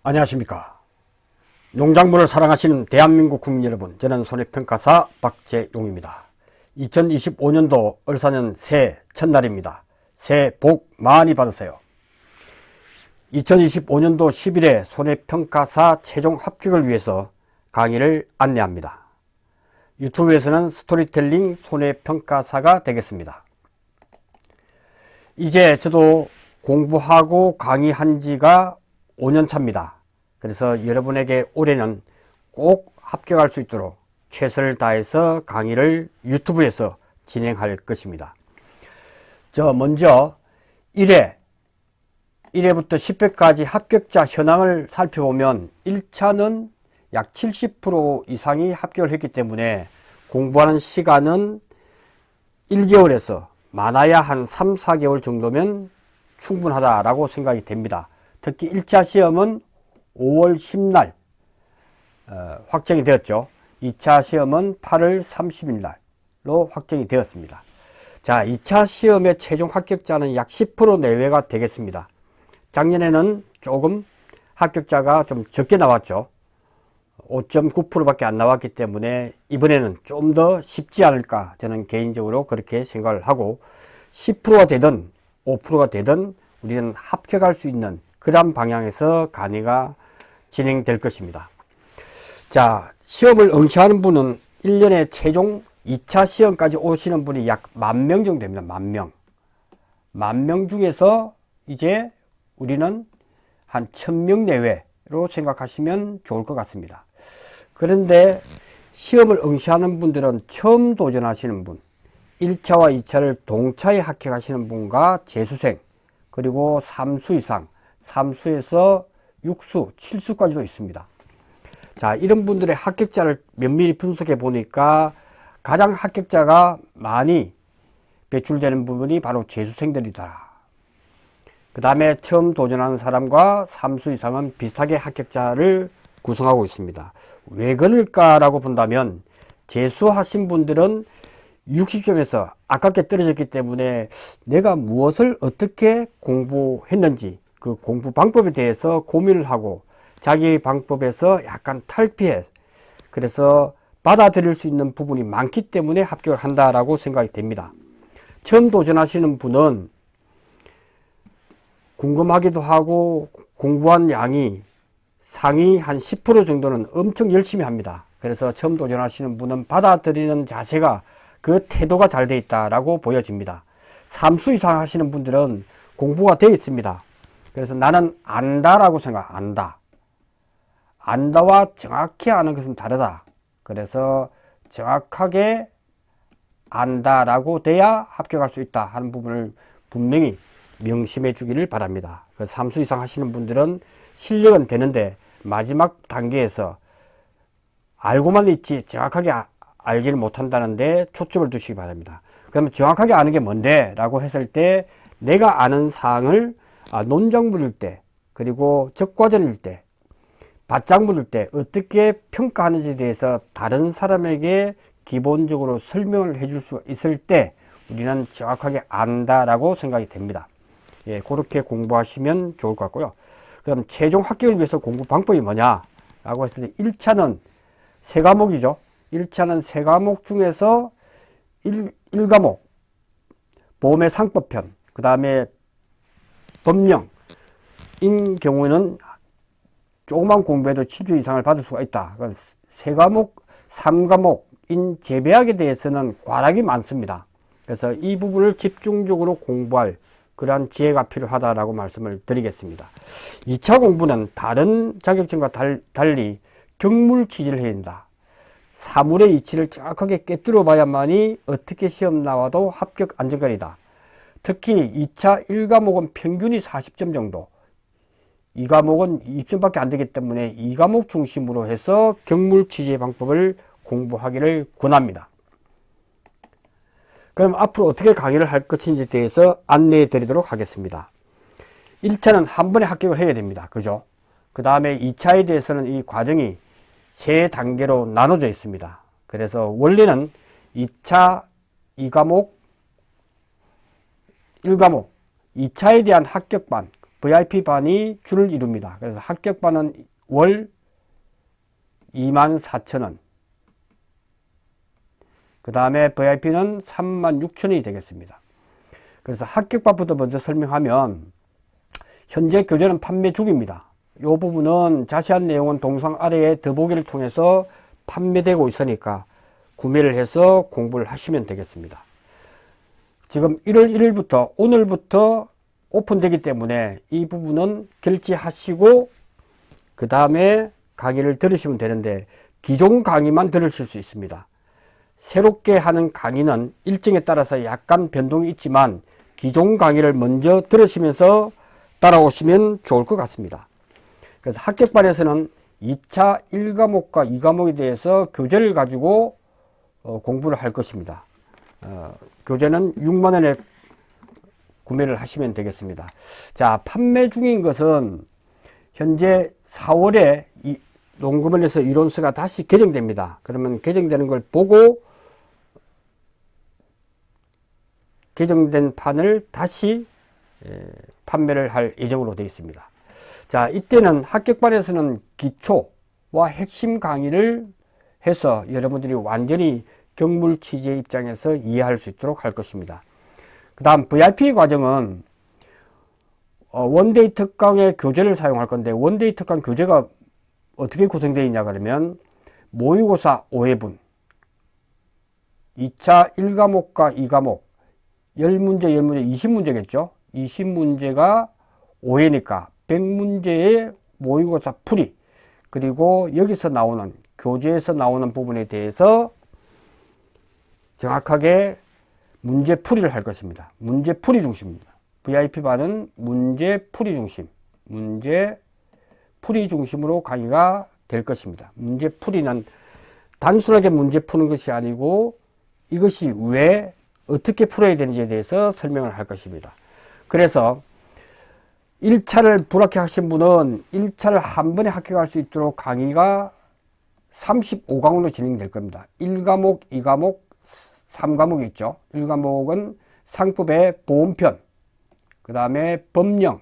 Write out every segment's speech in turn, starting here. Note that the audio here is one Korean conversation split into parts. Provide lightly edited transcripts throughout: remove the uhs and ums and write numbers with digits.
안녕하십니까. 농작물을 사랑하시는 대한민국 국민 여러분, 저는 손해평가사 박재용입니다. 2025년도 을사년 새해 첫날입니다. 새해 복 많이 받으세요. 2025년도 10일에 손해평가사 최종 합격을 위해서 강의를 안내합니다. 유튜브에서는 스토리텔링 손해평가사가 되겠습니다. 이제 저도 공부하고 강의한 지가 5년 차입니다. 그래서 여러분에게 올해는 꼭 합격할 수 있도록 최선을 다해서 강의를 유튜브에서 진행할 것입니다. 먼저 1회부터 10회까지 합격자 현황을 살펴보면 1차는 약 70% 이상이 합격을 했기 때문에 공부하는 시간은 1개월에서 많아야 한 3, 4개월 정도면 충분하다라고 생각이 됩니다. 특히 1차 시험은 5월 10날 확정이 되었죠. 2차 시험은 8월 30일 날로 확정이 되었습니다. 자, 2차 시험의 최종 합격자는 약 10% 내외가 되겠습니다. 작년에는 조금 합격자가 좀 적게 나왔죠. 5.9%밖에 안 나왔기 때문에 이번에는 좀 더 쉽지 않을까, 저는 개인적으로 그렇게 생각을 하고, 10%가 되든 5%가 되든 우리는 합격할 수 있는 그런 방향에서 강의가 진행될 것입니다. 자, 시험을 응시하는 분은 1년에 최종 2차 시험까지 오시는 분이 약 10,000명 정도 됩니다. 10,000명. 10,000명 중에서 이제 우리는 한 1,000명 내외로 생각하시면 좋을 것 같습니다. 그런데 시험을 응시하는 분들은 처음 도전하시는 분, 1차와 2차를 동차에 합격하시는 분과 재수생, 그리고 3수 이상, 3수에서 6수, 7수까지도 있습니다. 자, 이런 분들의 합격자를 면밀히 분석해 보니까 가장 합격자가 많이 배출되는 부분이 바로 재수생들이다. 그 다음에 처음 도전하는 사람과 3수 이상은 비슷하게 합격자를 구성하고 있습니다. 왜 그럴까라고 본다면, 재수하신 분들은 60점에서 아깝게 떨어졌기 때문에 내가 무엇을 어떻게 공부했는지 그 공부 방법에 대해서 고민을 하고 자기 방법에서 약간 탈피해, 그래서 받아들일 수 있는 부분이 많기 때문에 합격을 한다라고 생각이 됩니다. 처음 도전하시는 분은 궁금하기도 하고 공부한 양이 상위 한 10% 정도는 엄청 열심히 합니다. 그래서 처음 도전하시는 분은 받아들이는 자세가, 그 태도가 잘 돼 있다라고 보여집니다. 3수 이상 하시는 분들은 공부가 되어 있습니다. 그래서 나는 안다라고 안다. 안다와 정확히 아는 것은 다르다. 그래서 정확하게 안다라고 돼야 합격할 수 있다 하는 부분을 분명히 명심해 주기를 바랍니다. 그 3수 이상 하시는 분들은 실력은 되는데 마지막 단계에서 알고만 있지 정확하게 알지를 못한다는데 초점을 두시기 바랍니다. 그러면 정확하게 아는 게 뭔데? 라고 했을 때 내가 아는 사항을 논작물일 때, 그리고 적과전일 때, 밭작물일 때 어떻게 평가하는지에 대해서 다른 사람에게 기본적으로 설명을 해줄 수 있을 때 우리는 정확하게 안다라고 생각이 됩니다. 예, 그렇게 공부하시면 좋을 것 같고요. 그럼 최종 합격을 위해서 공부 방법이 뭐냐? 라고 했을 때 1차는 3과목이죠. 1차는 3과목 중에서 1과목, 보험의 상법편, 그 다음에 법령인 경우에는 조금만 공부해도 7주 이상을 받을 수가 있다. 3과목, 3과목인 재배학에 대해서는 과락이 많습니다. 그래서 이 부분을 집중적으로 공부할 그러한 지혜가 필요하다라고 말씀을 드리겠습니다. 2차 공부는 다른 자격증과 달리 경물 취지를 해야 된다. 사물의 이치를 정확하게 꿰뚫어 봐야만이 어떻게 시험 나와도 합격 안정권이다. 특히 2차 1과목은 평균이 40점 정도, 2과목은 20점밖에 안 되기 때문에 2과목 중심으로 해서 경물 취지의 방법을 공부하기를 권합니다. 그럼 앞으로 어떻게 강의를 할 것인지에 대해서 안내해 드리도록 하겠습니다. 1차는 한 번에 합격을 해야 됩니다. 그죠? 그 다음에 2차에 대해서는 이 과정이 3단계로 나눠져 있습니다. 그래서 원래는 2차 2과목, 1과목, 2차에 대한 합격반, VIP반이 주를 이룹니다. 그래서 합격반은 월 24,000원, 그 다음에 VIP는 36,000원이 되겠습니다. 그래서 합격반부터 먼저 설명하면, 현재 교재는 판매 중입니다. 이 부분은 자세한 내용은 동상 아래에 더보기를 통해서 판매되고 있으니까 구매를 해서 공부를 하시면 되겠습니다. 지금 1월 1일부터 오늘부터 오픈되기 때문에 이 부분은 결제하시고 그 다음에 강의를 들으시면 되는데, 기존 강의만 들으실 수 있습니다. 새롭게 하는 강의는 일정에 따라서 약간 변동이 있지만 기존 강의를 먼저 들으시면서 따라오시면 좋을 것 같습니다. 그래서 합격반에서는 2차 1과목과 2과목에 대해서 교재를 가지고 공부를 할 것입니다. 교재는 6만원에 구매를 하시면 되겠습니다. 자, 판매 중인 것은 현재 4월에 농구면에서 이론서가 다시 개정됩니다. 그러면 개정되는 걸 보고 개정된 판을 다시 판매를 할 예정으로 되어 있습니다. 자, 이때는 합격반에서는 기초와 핵심 강의를 해서 여러분들이 완전히 경물 취재 입장에서 이해할 수 있도록 할 것입니다. 그 다음 VIP 과정은 원데이 특강의 교재를 사용할 건데, 원데이 특강 교재가 어떻게 구성되어 있냐 그러면 모의고사 5회분, 2차 1과목과 2과목 10문제 20문제겠죠. 20문제가 5회니까 100문제의 모의고사 풀이, 그리고 여기서 나오는 교재에서 나오는 부분에 대해서 정확하게 문제 풀이를 할 것입니다. 문제 풀이 중심입니다. VIP반은 문제 풀이 중심, 문제 풀이 중심으로 강의가 될 것입니다. 문제 풀이는 단순하게 문제 푸는 것이 아니고 이것이 왜 어떻게 풀어야 되는지에 대해서 설명을 할 것입니다. 그래서 1차를 불합격하신 분은 1차를 한 번에 합격할 수 있도록 강의가 35강으로 진행될 겁니다. 1과목, 2과목, 3과목이 있죠. 1과목은 상법의 보험편, 그 다음에 법령,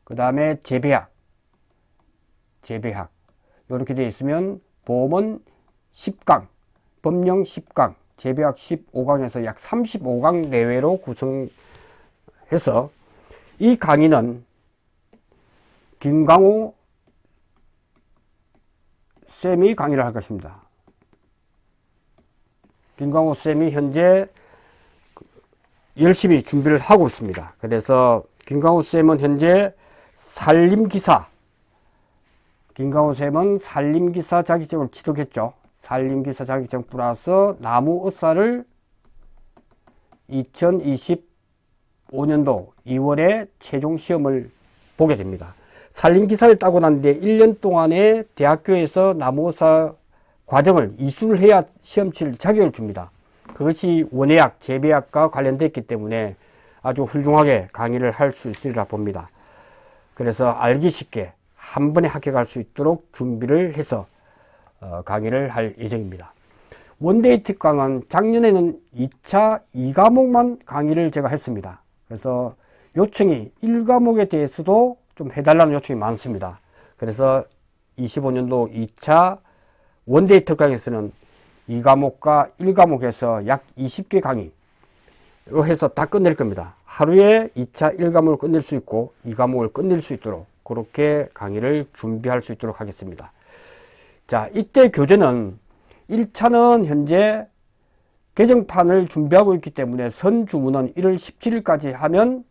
그 다음에 재배학 이렇게 되어 있으면 보험은 10강, 법령 10강, 재배학 15강에서 약 35강 내외로 구성해서 이 강의는 김강호 쌤이 강의를 할 것입니다. 김강호 쌤이 현재 열심히 준비를 하고 있습니다. 그래서 김강호 쌤은 현재 김강호 쌤은 산림기사 자격증을 취득했죠. 산림기사 자격증 플러스 나무의사를 2025년도 2월에 최종 시험을 보게 됩니다. 산림기사를 따고 난 뒤에 1년 동안에 대학교에서 나무의사 과정을 이수를 해야 시험 칠 자격을 줍니다. 그것이 원예학, 재배학과 관련됐기 때문에 아주 훌륭하게 강의를 할 수 있으리라 봅니다. 그래서 알기 쉽게 한 번에 합격할 수 있도록 준비를 해서 강의를 할 예정입니다. 원데이 특강은 작년에는 2차 2과목만 강의를 제가 했습니다. 그래서 요청이 1과목에 대해서도 좀 해달라는 요청이 많습니다. 그래서 25년도 2차 원데이 특강에서는 2과목과 1과목에서 약 20개 강의로 해서 다 끝낼 겁니다. 하루에 2차 1과목을 끝낼 수 있고 2과목을 끝낼 수 있도록 그렇게 강의를 준비할 수 있도록 하겠습니다. 자, 이때 교재는 1차는 현재 개정판을 준비하고 있기 때문에 선주문은 1월 17일까지 하면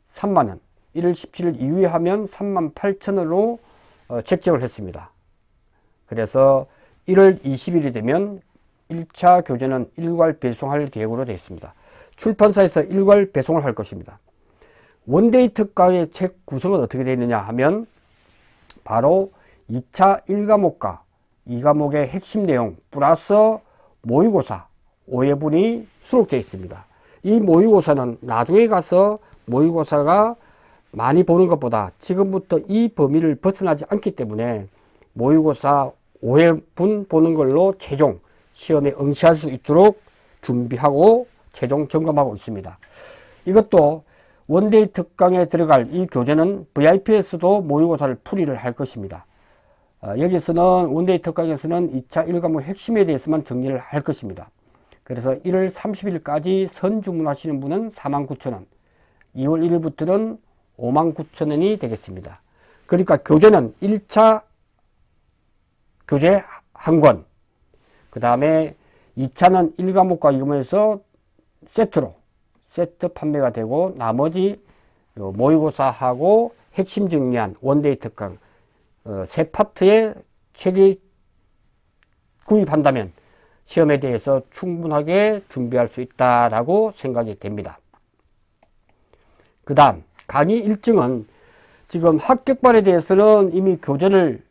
3만원, 1월 17일 이후에 하면 38,000원으로 책정을 했습니다. 그래서 1월 20일이 되면 1차 교재는 일괄 배송할 계획으로 되어 있습니다. 출판사에서 일괄 배송을 할 것입니다. 원데이 특강의 책 구성은 어떻게 되어 있느냐 하면 바로 2차 1과목과 2과목의 핵심 내용 플러스 모의고사 5회분이 수록되어 있습니다. 이 모의고사는 나중에 가서 모의고사가 많이 보는 것보다 지금부터 이 범위를 벗어나지 않기 때문에 모의고사 5회분 보는 걸로 최종 시험에 응시할 수 있도록 준비하고 최종 점검하고 있습니다. 이것도 원데이 특강에 들어갈 이 교재는 VIP에서도 모의고사를 풀이를 할 것입니다. 여기서는 원데이 특강에서는 2차 1과목 핵심에 대해서만 정리를 할 것입니다. 그래서 1월 30일까지 선 주문하시는 분은 49,000원, 2월 1일부터는 59,000원이 되겠습니다. 그러니까 교재는 1차 교재 한 권, 그 다음에 2차는 1과목과 2과목에서 세트 판매가 되고, 나머지 모의고사하고 핵심 정리한 원데이 특강 세 파트의 책이 구입한다면 시험에 대해서 충분하게 준비할 수 있다라고 생각이 됩니다. 그 다음 강의 일정은 지금 합격반에 대해서는 이미 교재를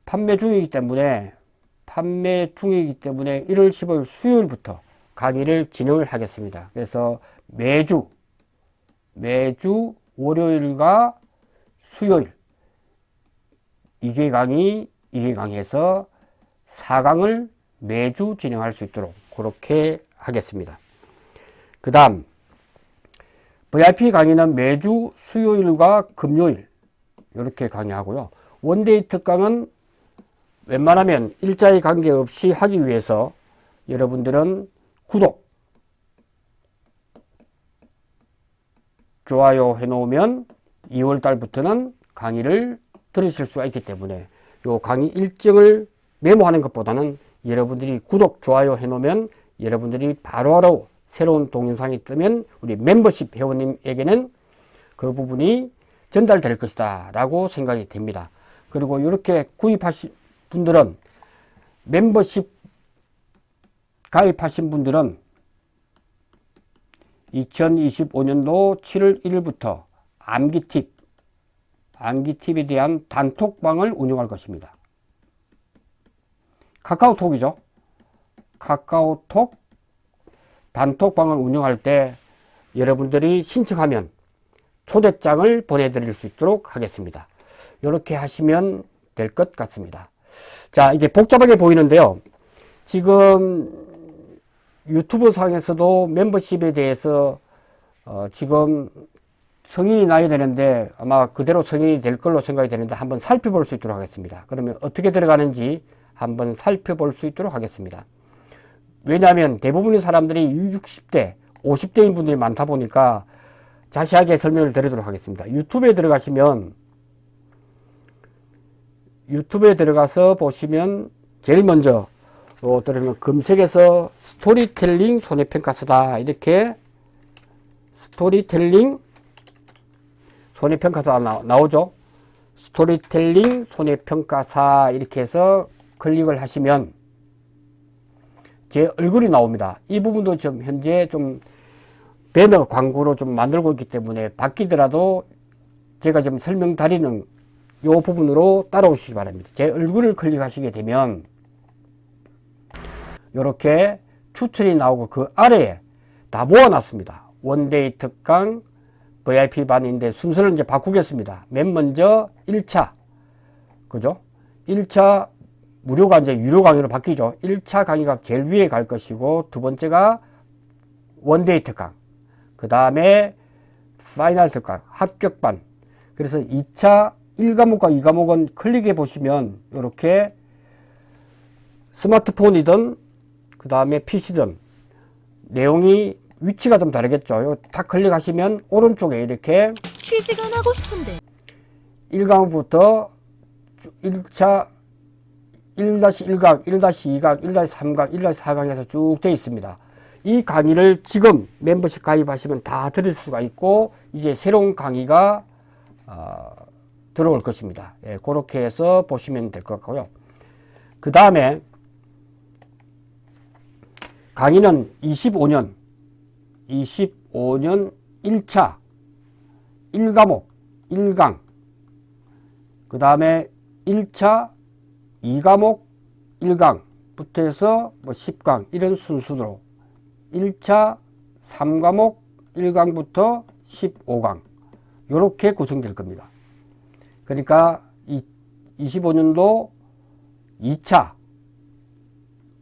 판매 중이기 때문에 1월 15일 수요일부터 강의를 진행을 하겠습니다. 그래서 매주 월요일과 수요일 2개 강의에서 4강을 매주 진행할 수 있도록 그렇게 하겠습니다. 그 다음 VIP 강의는 매주 수요일과 금요일 이렇게 강의하고요. 원데이 특강은 웬만하면 일자리 관계없이 하기 위해서 여러분들은 구독, 좋아요 해놓으면 2월달부터는 강의를 들으실 수가 있기 때문에 이 강의 일정을 메모하는 것보다는 여러분들이 구독, 좋아요 해놓으면 여러분들이 바로바로 새로운 동영상이 뜨면 우리 멤버십 회원님에게는 그 부분이 전달될 것이다 라고 생각이 됩니다. 그리고 이렇게 구입하신 분들은, 멤버십 가입하신 분들은 2025년도 7월 1일부터 암기팁에 대한 단톡방을 운영할 것입니다. 카카오톡이죠. 카카오톡 단톡방을 운영할 때 여러분들이 신청하면 초대장을 보내드릴 수 있도록 하겠습니다. 이렇게 하시면 될 것 같습니다. 자, 이제 복잡하게 보이는데요. 지금 유튜브 상에서도 멤버십에 대해서 지금 성인이 나야 되는데 아마 그대로 성인이 될 걸로 생각이 되는데 한번 살펴볼 수 있도록 하겠습니다. 그러면 어떻게 들어가는지 한번 살펴볼 수 있도록 하겠습니다. 왜냐하면 대부분의 사람들이 60대, 50대인 분들이 많다 보니까 자세하게 설명을 드리도록 하겠습니다. 유튜브에 들어가서 보시면 제일 먼저 들으면 검색에서 스토리텔링 손해평가서다 이렇게 스토리텔링 손해평가사 나오죠. 스토리텔링 손해평가사 이렇게 해서 클릭을 하시면 제 얼굴이 나옵니다. 이 부분도 지금 현재 좀 배너 광고로 좀 만들고 있기 때문에 바뀌더라도 제가 지금 설명 드리는 이 부분으로 따라오시기 바랍니다. 제 얼굴을 클릭하시게 되면 이렇게 추천이 나오고 그 아래에 다 모아놨습니다. 원데이 특강 VIP 반인데 순서를 이제 바꾸겠습니다. 맨 먼저 1차 그죠? 1차 무료가 이제 유료 강의로 바뀌죠. 1차 강의가 제일 위에 갈 것이고 두 번째가 원데이 특강, 그 다음에 파이널 특강 합격반. 그래서 2차 1과목과 2과목은 클릭해 보시면 이렇게 스마트폰이든 그 다음에 PC든 내용이 위치가 좀 다르겠죠. 이거 다 클릭하시면 오른쪽에 이렇게 취직은 하고 싶은데 1강부터 1차 1-1강, 1-2강, 1-3강, 1-4강에서 쭉 되어 있습니다. 이 강의를 지금 멤버십 가입하시면 다 들을 수가 있고 이제 새로운 강의가 들어올 것입니다. 예, 그렇게 해서 보시면 될 것 같고요. 그 다음에 강의는 25년 1차 1과목 1강, 그 다음에 1차 2과목 1강부터 해서 뭐 10강 이런 순서로 1차 3과목 1강부터 15강 이렇게 구성될 겁니다. 그러니까 25년도 2차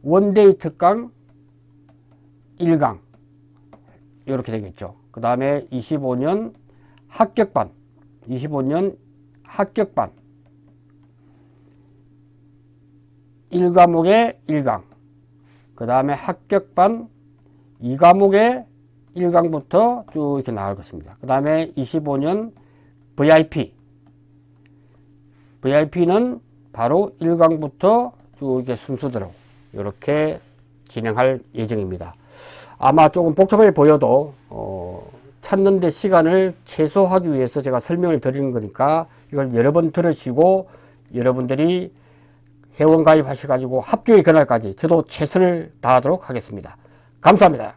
원데이 특강 1강 이렇게 되겠죠. 그 다음에 25년 합격반, 25년 합격반, 1과목에 1강, 그 다음에 합격반 2과목에 1강부터 쭉 이렇게 나갈 것입니다. 그 다음에 25년 VIP는 바로 1강부터 쭉 이렇게 순서대로 이렇게 진행할 예정입니다. 아마 조금 복잡해 보여도 찾는 데 시간을 최소화하기 위해서 제가 설명을 드리는 거니까 이걸 여러 번 들으시고 여러분들이 회원 가입하셔가지고 합격의 그날까지 저도 최선을 다하도록 하겠습니다. 감사합니다.